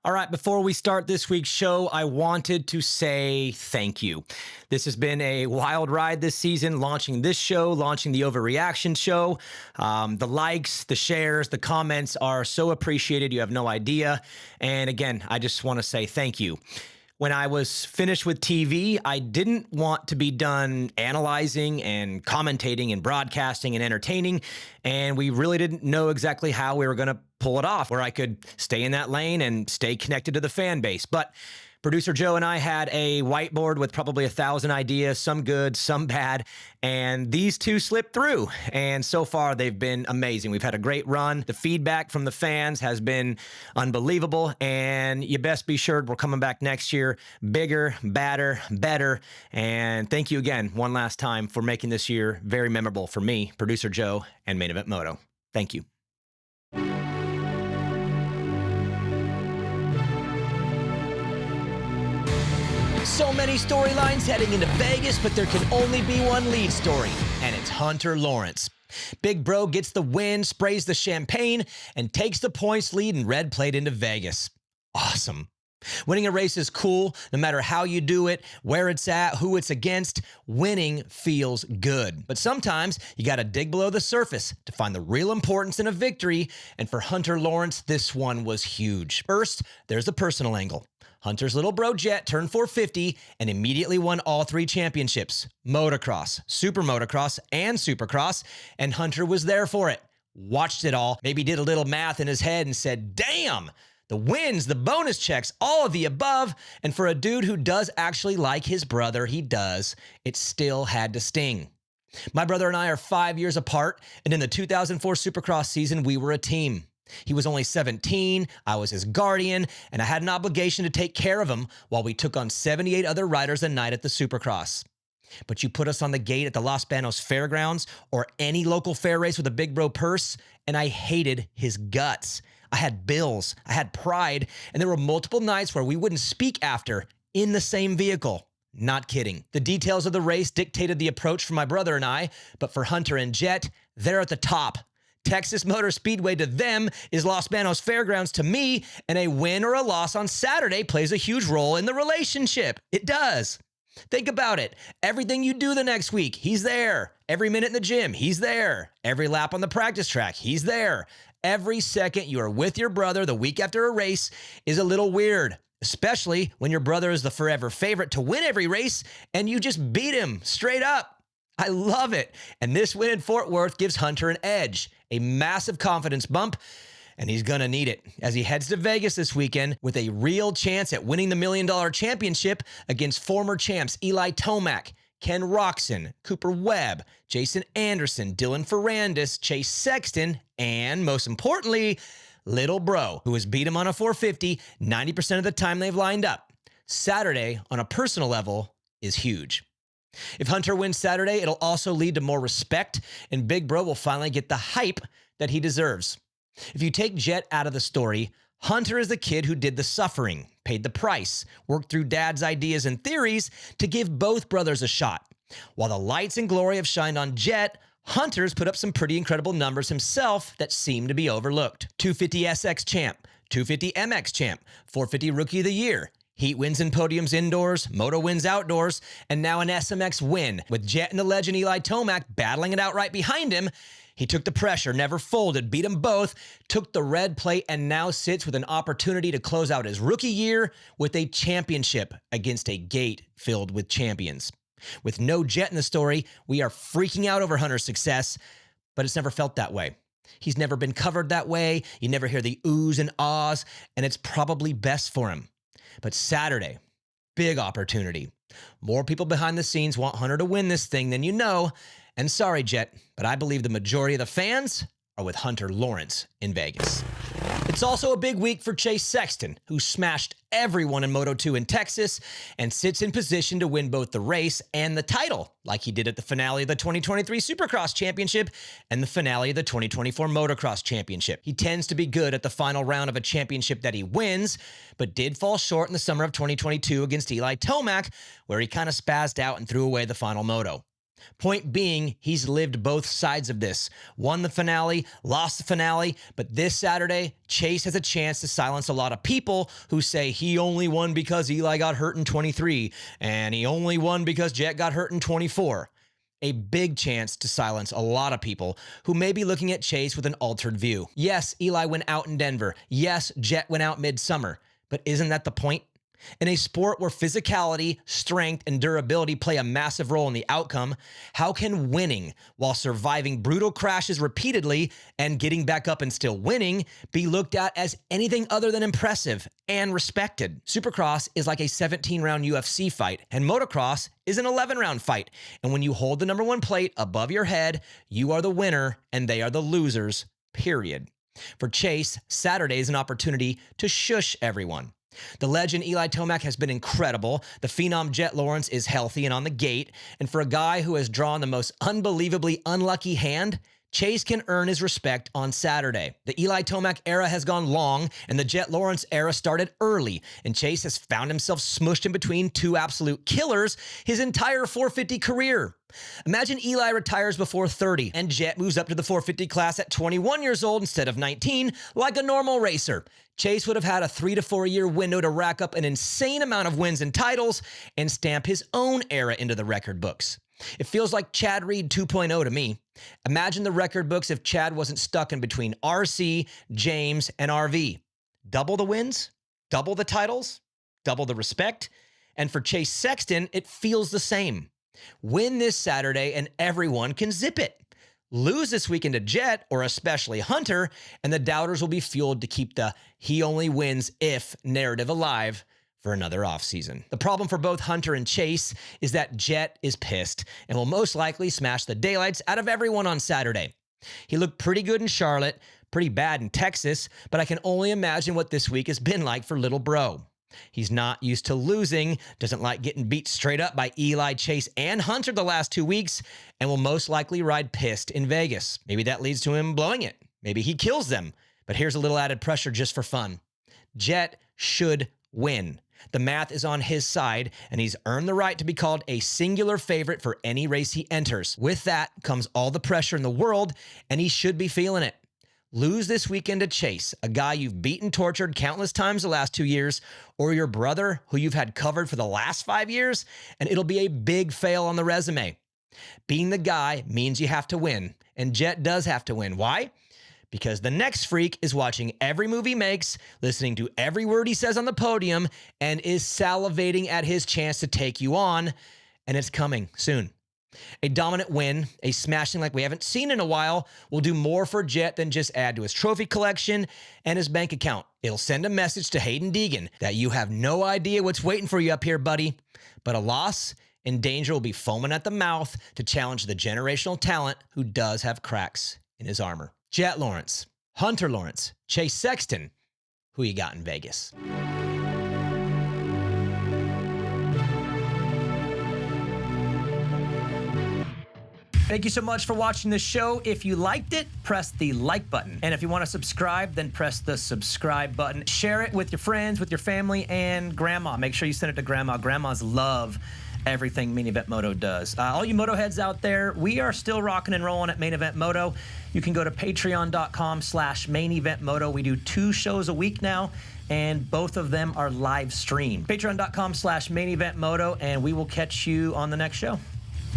All right, before we start this week's show, I wanted to say thank you. This has been a wild ride this season, launching this show, launching the Overreaction show. The likes, the shares, the comments are so appreciated. You have no idea. And again, I just want to say thank you. When I was finished with TV, I didn't want to be done analyzing and commentating and broadcasting and entertaining, and we really didn't know exactly how we were going to pull it off, where I could stay in that lane and stay connected to the fan base. But producer Joe and I had a whiteboard with probably 1,000 ideas, some good, some bad, and these two slipped through. And so far, they've been amazing. We've had a great run. The feedback from the fans has been unbelievable, and you best be sure we're coming back next year bigger, badder, better. And thank you again one last time for making this year very memorable for me, producer Joe, and Main Event Moto. Thank you. So many storylines heading into Vegas, but there can only be one lead story, and it's Hunter Lawrence. Big Bro gets the win, sprays the champagne, and takes the points lead in red plate into Vegas. Awesome. Winning a race is cool, no matter how you do it, where it's at, who it's against. Winning feels good. But sometimes you got to dig below the surface to find the real importance in a victory, and for Hunter Lawrence, this one was huge. First, there's the personal angle. Hunter's little bro Jett turned 450 and immediately won all three championships, motocross, SuperMotocross, and Supercross, and Hunter was there for it. Watched it all, maybe did a little math in his head and said, damn, the wins, the bonus checks, all of the above, and for a dude who does actually like his brother, he does, it still had to sting. My brother and I are 5 years apart, and in the 2004 Supercross season, we were a team. He was only 17, I was his guardian, and I had an obligation to take care of him while we took on 78 other riders a night at the Supercross. But you put us on the gate at the Los Banos Fairgrounds or any local fair race with a big bro purse, and I hated his guts. I had bills, I had pride, and there were multiple nights where we wouldn't speak after in the same vehicle. Not kidding. The details of the race dictated the approach for my brother and I, but for Hunter and Jett, they're at the top. Texas Motor Speedway to them is Los Banos Fairgrounds to me, and a win or a loss on Saturday plays a huge role in the relationship. It does. Think about it. Everything you do the next week, he's there. Every minute in the gym, he's there. Every lap on the practice track, he's there. Every second you are with your brother the week after a race is a little weird, especially when your brother is the forever favorite to win every race and you just beat him straight up. I love it. And this win in Fort Worth gives Hunter an edge, a massive confidence bump, and he's going to need it as he heads to Vegas this weekend with a real chance at winning the $1 Million Championship against former champs Eli Tomac, Ken Roczen, Cooper Webb, Jason Anderson, Dylan Ferrandis, Chase Sexton, and most importantly, Little Bro, who has beat him on a 450 90% of the time they've lined up. Saturday, on a personal level, is huge. If Hunter wins Saturday, it'll also lead to more respect, and Big Bro will finally get the hype that he deserves. If you take Jett out of the story, Hunter is the kid who did the suffering, paid the price, worked through Dad's ideas and theories to give both brothers a shot. While the lights and glory have shined on Jett, Hunter's put up some pretty incredible numbers himself that seem to be overlooked. 250 SX champ, 250 MX champ, 450 Rookie of the Year, Heat wins and podiums indoors, Moto wins outdoors, and now an SMX win. With Jett and the legend Eli Tomac battling it out right behind him, he took the pressure, never folded, beat them both, took the red plate, and now sits with an opportunity to close out his rookie year with a championship against a gate filled with champions. With no Jett in the story, we are freaking out over Hunter's success, but it's never felt that way. He's never been covered that way. You never hear the oohs and ahs, and it's probably best for him. But Saturday, big opportunity. More people behind the scenes want Hunter to win this thing than you know. And sorry, Jett, but I believe the majority of the fans are with Hunter Lawrence in Vegas. It's also a big week for Chase Sexton, who smashed everyone in Moto2 in Texas and sits in position to win both the race and the title, like he did at the finale of the 2023 Supercross Championship and the finale of the 2024 Motocross Championship. He tends to be good at the final round of a championship that he wins, but did fall short in the summer of 2022 against Eli Tomac, where he kind of spazzed out and threw away the final moto. Point being, he's lived both sides of this. Won the finale, lost the finale, but this Saturday, Chase has a chance to silence a lot of people who say he only won because Eli got hurt in 23, and he only won because Jett got hurt in 24. A big chance to silence a lot of people who may be looking at Chase with an altered view. Yes, Eli went out in Denver. Yes, Jett went out midsummer. But isn't that the point? In a sport where physicality, strength, and durability play a massive role in the outcome, how can winning while surviving brutal crashes repeatedly and getting back up and still winning be looked at as anything other than impressive and respected? Supercross is like a 17-round UFC fight, and motocross is an 11-round fight. And when you hold the number one plate above your head, you are the winner and they are the losers, period. For Chase, Saturday is an opportunity to shush everyone. The legend Eli Tomac has been incredible. The phenom Jett Lawrence is healthy and on the gate. And for a guy who has drawn the most unbelievably unlucky hand, Chase can earn his respect on Saturday. The Eli Tomac era has gone long, and the Jett Lawrence era started early, and Chase has found himself smushed in between two absolute killers his entire 450 career. Imagine Eli retires before 30, and Jett moves up to the 450 class at 21 years old instead of 19, like a normal racer. Chase would have had a 3 to 4 year window to rack up an insane amount of wins and titles and stamp his own era into the record books. It feels like Chad Reed 2.0 to me. Imagine the record books if Chad wasn't stuck in between RC, James, and RV. Double the wins, double the titles, double the respect. And for Chase Sexton, it feels the same. Win this Saturday and everyone can zip it. Lose this weekend to Jett, or especially Hunter, and the doubters will be fueled to keep the "he only wins if" narrative alive for another offseason. The problem for both Hunter and Chase is that Jett is pissed and will most likely smash the daylights out of everyone on Saturday. He looked pretty good in Charlotte, pretty bad in Texas, but I can only imagine what this week has been like for little bro. He's not used to losing, doesn't like getting beat straight up by Eli, Chase, and Hunter the last 2 weeks, and will most likely ride pissed in Vegas. Maybe that leads to him blowing it. Maybe he kills them. But here's a little added pressure just for fun. Jett should win. The math is on his side, and he's earned the right to be called a singular favorite for any race he enters. With that comes all the pressure in the world, and he should be feeling it. Lose this weekend to Chase, a guy you've beaten, tortured countless times the last 2 years, or your brother who you've had covered for the last 5 years, and it'll be a big fail on the resume. Being the guy means you have to win, and Jett does have to win. Why? Because the next freak is watching every move he makes, listening to every word he says on the podium, and is salivating at his chance to take you on, and it's coming soon. A dominant win, a smashing like we haven't seen in a while, will do more for Jett than just add to his trophy collection and his bank account. It'll send a message to Hayden Deegan that you have no idea what's waiting for you up here, buddy. But a loss and danger will be foaming at the mouth to challenge the generational talent who does have cracks in his armor. Jett Lawrence, Hunter Lawrence, Chase Sexton, who you got in Vegas? Thank you so much for watching this show. If you liked it, press the like button. And if you want to subscribe, then press the subscribe button. Share it with your friends, with your family, and grandma. Make sure you send it to grandma. Grandmas love everything Main Event Moto does. All you Motoheads out there, we are still rocking and rolling at Main Event Moto. You can go to patreon.com/Main Event Moto. We do 2 shows a week now, and both of them are live streamed. Patreon.com/Main Event Moto, and we will catch you on the next show.